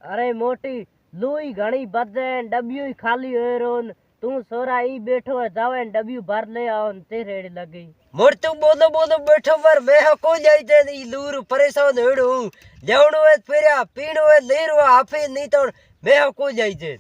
अरे मोटी लुई घणी बदे डबियो खाली होरोन तू सोरा ई बैठो है जावे डबियो भर ले आओ ते रेड़ी लगी मोर तू बोलो बोलो बैठो मर मैं को जाई ते ई लूर परेशान हेड़ू लेवणो है फेरा पीणो है लेरो आपे नहीं तो मैं को जाई ते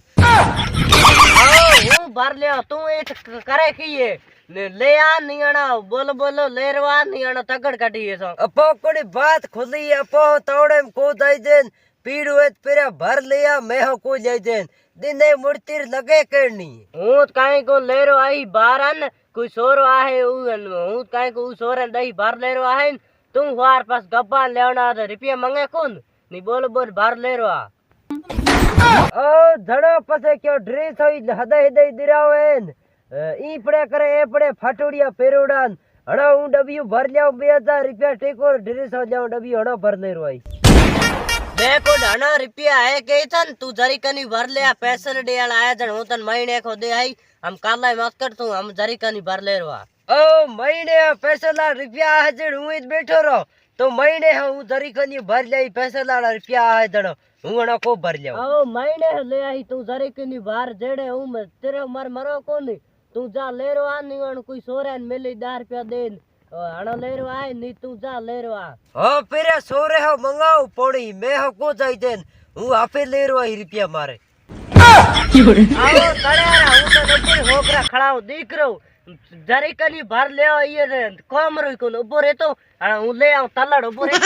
हूं भर ले तू एट करे की ये ले आ नियाणा बोलो बोलो लेरवा नियाणा तगड़ काटी है सो अपो कोनी बात खुली अपो तोड़े को जाई ते पीड़ो है फेरा भर लिया मैं को जाई ते दिने मुर्तिर लगे करनी हूं काई को लेरो आई बारन कोई सोरो आहे हूं काई को सोरन दही भर लेरो आहे तू वार पास गब्बा लेवना तो रुपया मंगे कौन नी बोल बोल भर लेरो आ ओ धड़ो पसे क्यों ड्रेस होई हदे हदे दिरावेन ई पड़े करे ए पड़े फटोड़िया पेरोड़ान हणो हूं डबियो भर लियाओ 2000 रुपया टेको ड्रेस हो जाओ डबियो हणो भर लेरो आई मैं को ढाना रुपया है के थन तू जरी कनी भर ले पैसे दे आया जण हूं तन महीने को दे आई हम काला मत कर तू हम जरी कनी भर ले रवा ओ महीने पैसे ला रुपया है जण हूं इत बैठो रहो तो महीने हूं जरी कनी भर ले पैसे ला रुपया है जण हूं हणो को भर लियाओ ओ महीने ले आई तू जरी कनी बाहर जेड़े हूं तेरे मरो कोनी तू जा ले रवा नी कोई सोरेन मिली 10 रुपया दे हणो ले रवा है नी तू जा ले रवा हो फिर सोरे हो मंगाओ पड़ी मैं हो को जाई देन हूं आपे ले रवा रुपया मारे आओ तड़ेरा हूं तो नजर होकरा खड़ाओ देख रो जरी कनी भर ले ये कम रोई कोन उबो रे तो हूं ले आऊं तलड़ उबो रे